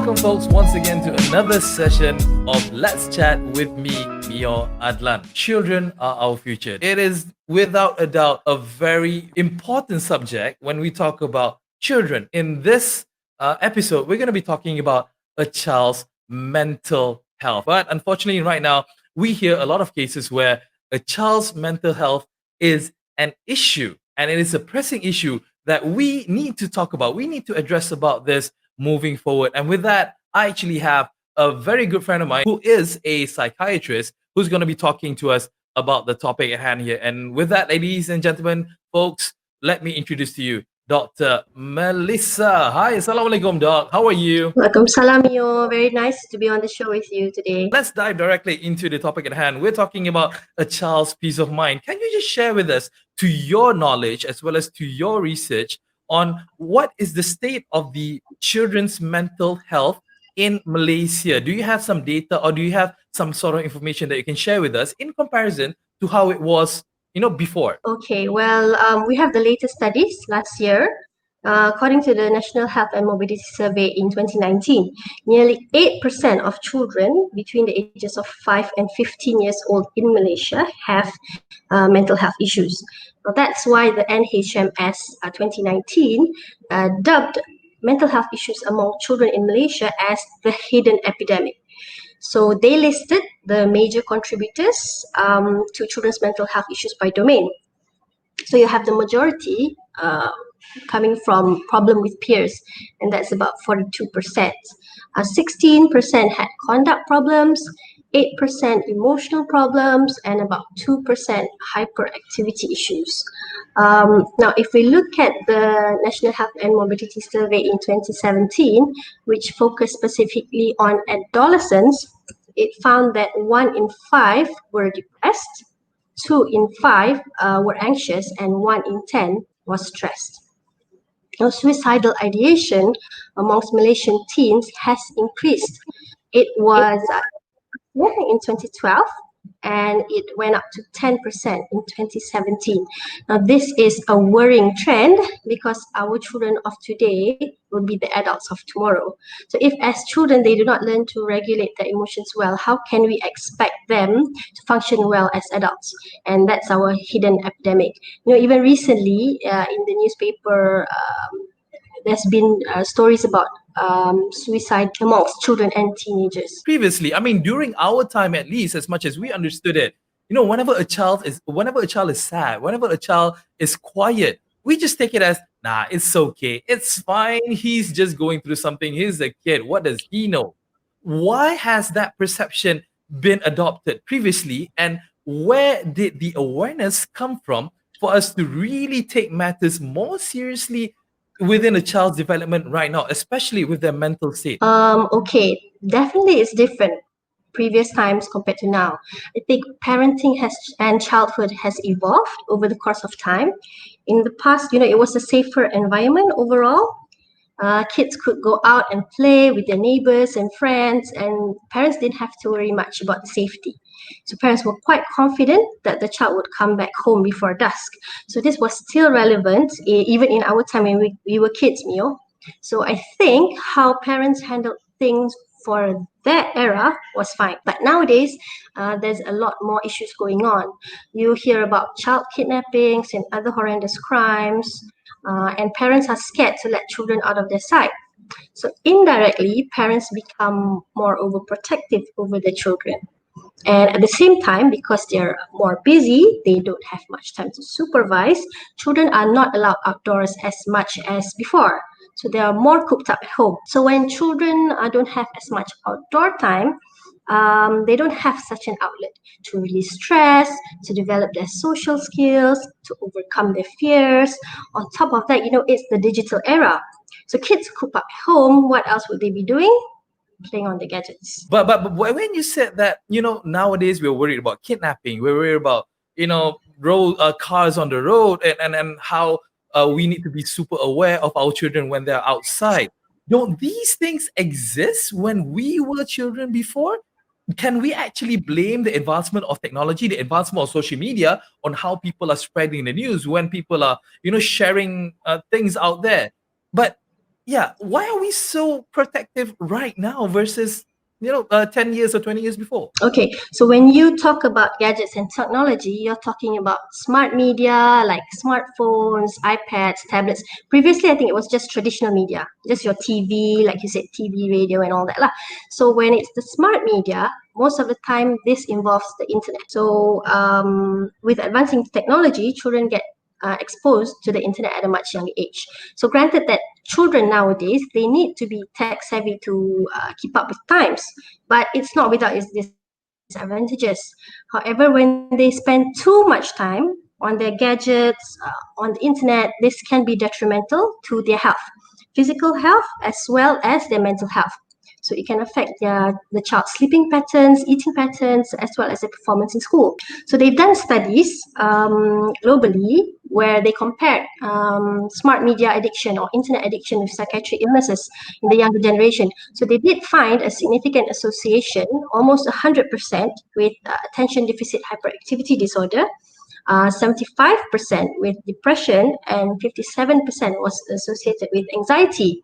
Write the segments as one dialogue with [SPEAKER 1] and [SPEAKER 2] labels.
[SPEAKER 1] Welcome, folks, once again to another session of Let's Chat with me, Meor Addelan. Children are our future. It is without a doubt a very important subject when we talk about children. In this episode, we're going to be talking about a child's mental health. But unfortunately, right now, we hear a lot of cases where a child's mental health is an issue, and it is a pressing issue that we need to talk about. We need to address about this moving forward. And with that, I actually have a very good friend of mine who is a psychiatrist who's going to be talking to us about the topic at hand here. And with that, ladies and gentlemen, folks, let me introduce to you Dr. Melisa. Hi, Assalamualaikum, Doc. How are you?
[SPEAKER 2] Welcome, Salamio. Very nice to be on the show with you today.
[SPEAKER 1] Let's dive directly into the topic at hand. We're talking about a child's peace of mind. Can you just share with us, to your knowledge as well as to your research, on what is the state of the children's mental health in Malaysia? Do you have some data, or do you have some sort of information that you can share with us in comparison to how it was, before?
[SPEAKER 2] Okay, well, we have the latest studies last year. According to the National Health and Mobility Survey in 2019, nearly 8% of children between the ages of 5 and 15 years old in Malaysia have mental health issues. Now, that's why the NHMS 2019 dubbed mental health issues among children in Malaysia as the hidden epidemic. So they listed the major contributors to children's mental health issues by domain. So you have the majority coming from problem with peers, and that's about 42%. 16% had conduct problems, 8% emotional problems, and about 2% hyperactivity issues. Now, if we look at the National Health and Mobility Survey in 2017, which focused specifically on adolescents, it found that 1 in 5 were depressed, 2 in 5 were anxious, and 1 in 10 was stressed. Now, suicidal ideation amongst Malaysian teens has increased. It was in 2012, and it went up to 10% in 2017. Now, this is a worrying trend because our children of today will be the adults of tomorrow. So if as children they do not learn to regulate their emotions well, how can we expect them to function well as adults? And that's our hidden epidemic. Even recently in the newspaper, there's been stories about suicide amongst children and teenagers.
[SPEAKER 1] Previously, during our time, at least, as much as we understood it, whenever a child is sad, whenever a child is quiet, we just take it as, nah, it's okay, it's fine, he's just going through something, he's a kid, what does he know? Why has that perception been adopted previously, and where did the awareness come from for us to really take matters more seriously within a child's development right now, especially with their mental state?
[SPEAKER 2] Okay, definitely it's different previous times compared to now. I think parenting and childhood has evolved over the course of time. In the past, it was a safer environment overall. Kids could go out and play with their neighbors and friends, and parents didn't have to worry much about the safety. So parents were quite confident that the child would come back home before dusk. So this was still relevant even in our time when we were kids, Mio. So I think how parents handled things for that era was fine. But nowadays, there's a lot more issues going on. You hear about child kidnappings and other horrendous crimes, and parents are scared to let children out of their sight. So indirectly, parents become more overprotective over their children. And at the same time, because they're more busy, they don't have much time to supervise, children are not allowed outdoors as much as before. So they are more cooped up at home. So when children don't have as much outdoor time, they don't have such an outlet to release stress, to develop their social skills, to overcome their fears. On top of that, it's the digital era. So kids coop up at home, what else would they be doing? Playing on the gadgets.
[SPEAKER 1] But when you said that, nowadays we're worried about kidnapping, we're worried about, cars on the road, and how we need to be super aware of our children when they're outside. Don't these things exist when we were children before? Can we actually blame the advancement of technology, the advancement of social media, on how people are spreading the news, when people are, sharing things out there? But yeah, why are we so protective right now versus 10 years or 20 years before?
[SPEAKER 2] Okay, so when you talk about gadgets and technology, you're talking about smart media like smartphones, iPads, tablets. Previously, I think it was just traditional media, just your TV, like you said, TV, radio, and all that lah. So when it's the smart media, most of the time this involves the internet. So with advancing technology, children get exposed to the internet at a much younger age. So granted that children nowadays, they need to be tech savvy to keep up with times, but it's not without its disadvantages. However, when they spend too much time on their gadgets, on the internet, this can be detrimental to their health, physical health as well as their mental health. So it can affect the child's sleeping patterns, eating patterns, as well as their performance in school. So they've done studies globally where they compared smart media addiction or internet addiction with psychiatric illnesses in the younger generation. So they did find a significant association, almost 100%, with attention deficit hyperactivity disorder, 75% with depression, and 57% was associated with anxiety.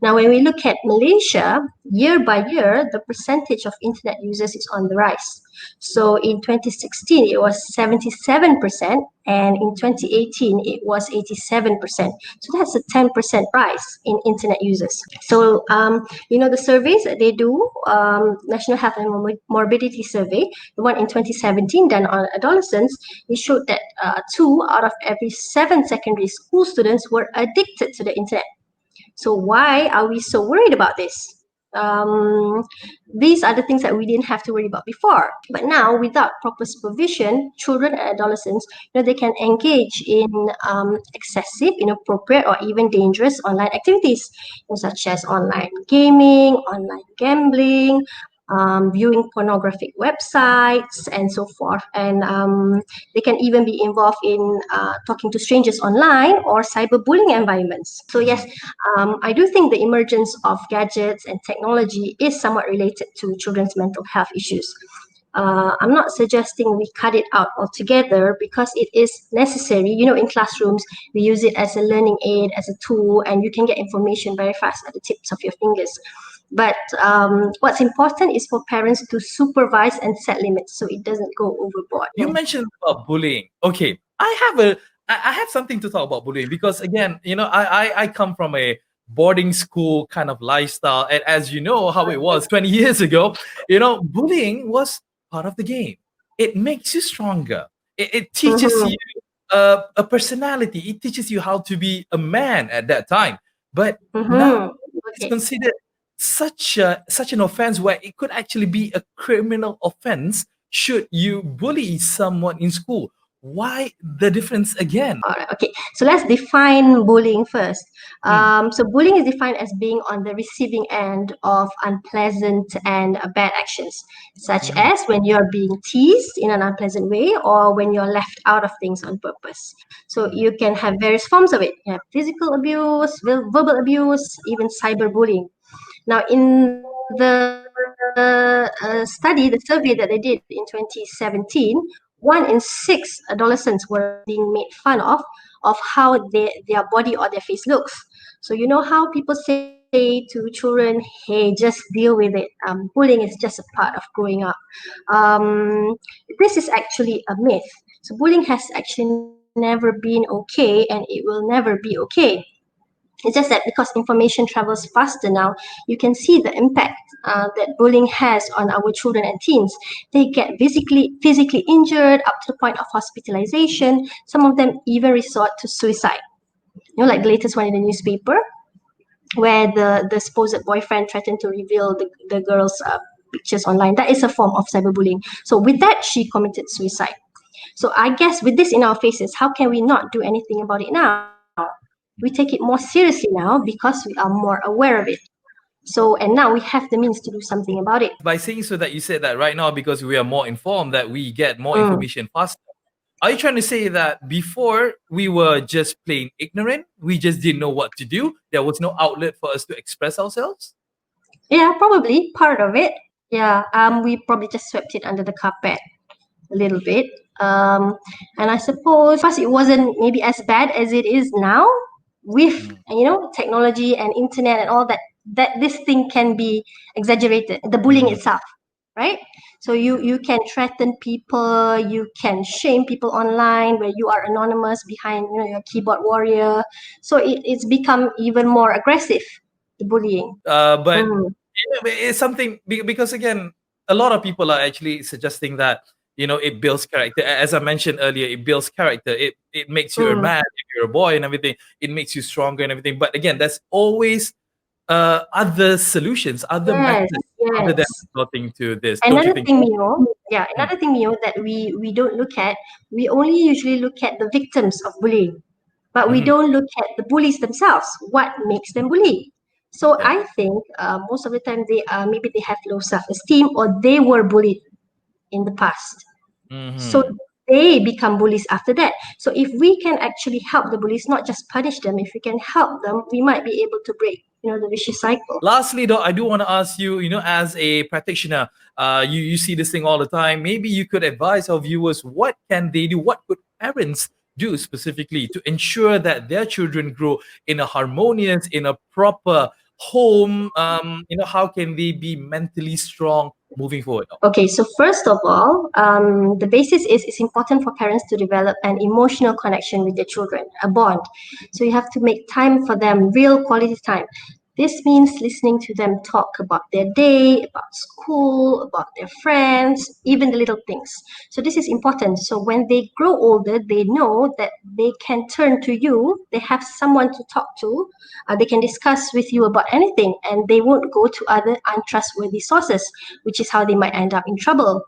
[SPEAKER 2] Now, when we look at Malaysia, year by year, the percentage of internet users is on the rise. So in 2016, it was 77%, and in 2018, it was 87%. So that's a 10% rise in internet users. So, the surveys that they do, National Health and Morbidity Survey, the one in 2017 done on adolescents, it showed that 2 out of every 7 secondary school students were addicted to the internet. So why are we so worried about this? These are the things that we didn't have to worry about before. But now, without proper supervision, children and adolescents, they can engage in excessive, inappropriate, or even dangerous online activities, such as online gaming, online gambling, viewing pornographic websites, and so forth. And they can even be involved in talking to strangers online or cyberbullying environments. So yes, I do think the emergence of gadgets and technology is somewhat related to children's mental health issues. I'm not suggesting we cut it out altogether because it is necessary. In classrooms, we use it as a learning aid, as a tool, and you can get information very fast at the tips of your fingers. But what's important is for parents to supervise and set limits so it doesn't go overboard.
[SPEAKER 1] You mentioned about bullying. Okay, I have something to talk about bullying because again, I come from a boarding school kind of lifestyle, and as you know how it was 20 years ago, bullying was part of the game. It makes you stronger. It teaches
[SPEAKER 2] Mhm.
[SPEAKER 1] you a personality. It teaches you how to be a man at that time. But now it's
[SPEAKER 2] Okay.
[SPEAKER 1] considered such an offense where it could actually be a criminal offense should you bully someone in school. Why the difference again?
[SPEAKER 2] All right. Okay. So let's define bullying first.
[SPEAKER 1] Hmm.
[SPEAKER 2] So bullying is defined as being on the receiving end of unpleasant and bad actions, such
[SPEAKER 1] Right.
[SPEAKER 2] as when you're being teased in an unpleasant way or when you're left out of things on purpose. So
[SPEAKER 1] Hmm.
[SPEAKER 2] you can have various forms of it. You have physical abuse, verbal abuse, even cyberbullying. Now, in the survey that they did in 2017, 1 in 6 adolescents were being made fun of how their body or their face looks. So you know how people say to children, "Hey, just deal with it. Bullying is just a part of growing up." Um, this is actually a myth. So bullying has actually never been okay, and it will never be okay. It's just that because information travels faster now, you can see the impact that bullying has on our children and teens. They get physically injured up to the point of hospitalization. Some of them even resort to suicide. Like the latest one in the newspaper, where the supposed boyfriend threatened to reveal the girl's pictures online. That is a form of cyberbullying. So with that, she committed suicide. So I guess with this in our faces, how can we not do anything about it now? We take it more seriously now because we are more aware of it. So, and now we have the means to do something about it.
[SPEAKER 1] By saying so that you said that right now because we are more informed that we get more
[SPEAKER 2] Mm.
[SPEAKER 1] information faster. Are you trying to say that before we were just plain ignorant? We just didn't know what to do. There was no outlet for us to express ourselves?
[SPEAKER 2] Yeah, probably part of it. Yeah, we probably just swept it under the carpet a little bit. And I suppose first it wasn't maybe as bad as it is now, with technology and internet and all that, that this thing can be exaggerated, the bullying itself, right? So you can threaten people, you can shame people online where you are anonymous behind your keyboard warrior. So it's become even more aggressive, the bullying.
[SPEAKER 1] But it's something because again, a lot of people are actually suggesting that it builds character. As I mentioned earlier, it builds character. It makes you a man if you're a boy and everything. It makes you stronger and everything. But again, there's always other solutions, other methods other than resorting to this.
[SPEAKER 2] Another thing, Mio, that we don't look at, we only usually look at the victims of bullying, but we don't look at the bullies themselves. What makes them bully? So I think most of the time maybe they have low self-esteem or they were bullied in the past. So they become bullies after that. So if we can actually help the bullies, not just punish them, if we can help them, we might be able to break the vicious cycle.
[SPEAKER 1] Lastly, though, I do want to ask you, as a practitioner, you see this thing all the time. Maybe you could advise our viewers, what can they do? What could parents do specifically to ensure that their children grow in a harmonious, in a proper home? How can they be mentally strong moving forward?
[SPEAKER 2] Okay, so first of all, the basis is it's important for parents to develop an emotional connection with their children, a bond. So you have to make time for them, real quality time. This means listening to them talk about their day, about school, about their friends, even the little things. So this is important. So when they grow older, they know that they can turn to you. They have someone to talk to. They can discuss with you about anything, and they won't go to other untrustworthy sources, which is how they might end up in trouble.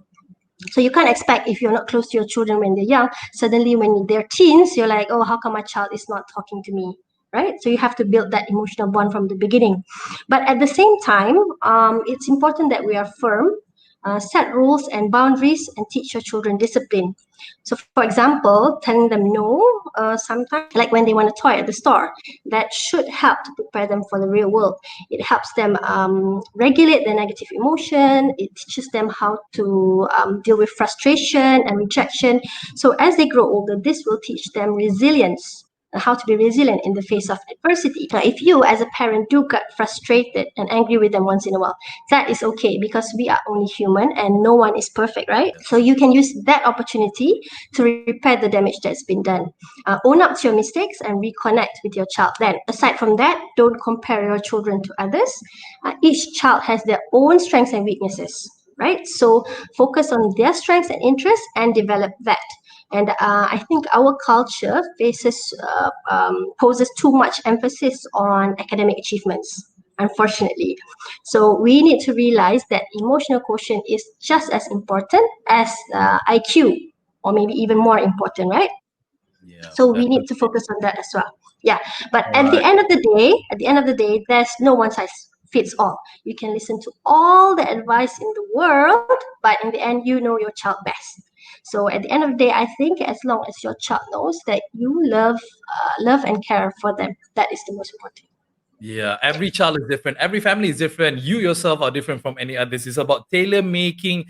[SPEAKER 2] So you can't expect, if you're not close to your children when they're young, suddenly when they're teens, you're like, oh, how come my child is not talking to me? Right? So you have to build that emotional bond from the beginning. But at the same time, it's important that we are firm, set rules and boundaries, and teach your children discipline. So for example, telling them no, sometimes, like when they want a toy at the store, that should help to prepare them for the real world. It helps them regulate their negative emotion. It teaches them how to deal with frustration and rejection. So as they grow older, this will teach them resilience, how to be resilient in the face of adversity. Now, if you as a parent do get frustrated and angry with them once in a while, that is okay, because we are only human and no one is perfect, right? So you can use that opportunity to repair the damage that's been done. Own up to your mistakes and reconnect with your child. Then, aside from that, don't compare your children to others. Each child has their own strengths and weaknesses, right? So focus on their strengths and interests and develop that. And I think our culture poses too much emphasis on academic achievements, unfortunately. So we need to realize that emotional quotient is just as important as IQ, or maybe even more important, right?
[SPEAKER 1] Yeah,
[SPEAKER 2] so we need to focus on that as well. Yeah, but at the end of the day, there's no one size fits all. You can listen to all the advice in the world, but in the end, you know your child best. So at the end of the day, I think as long as your child knows that you love and care for them, that is the most important.
[SPEAKER 1] Yeah, every child is different. Every family is different. You yourself are different from any others. It's about tailor making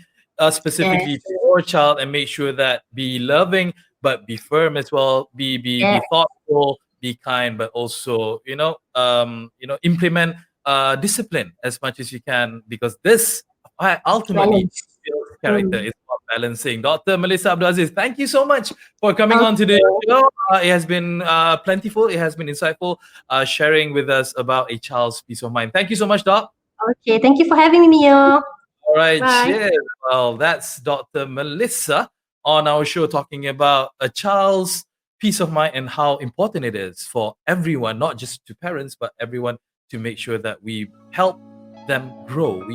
[SPEAKER 1] specifically
[SPEAKER 2] Yes.
[SPEAKER 1] for your child, and make sure that be loving, but be firm as well. Be thoughtful, be kind, but also implement discipline as much as you can, because this ultimately builds character. It's about balancing. Dr. Melisa Abdul Aziz, thank you so much for coming on today. It has been plentiful. It has been insightful, sharing with us about a child's peace of mind. Thank you so much, Doc.
[SPEAKER 2] Okay, thank you for having me, Meor.
[SPEAKER 1] All right,
[SPEAKER 2] Bye.
[SPEAKER 1] cheers. Well, that's Dr. Melisa on our show, talking about a child's peace of mind and how important it is for everyone, not just to parents, but everyone, to make sure that we help them grow.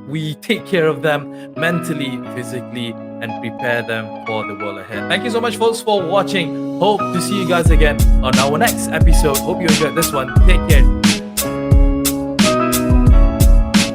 [SPEAKER 1] We take care of them mentally, physically, and prepare them for the world ahead. Thank you so much, folks, for watching. Hope to see you guys again on our next episode. Hope you enjoyed this one. Take care.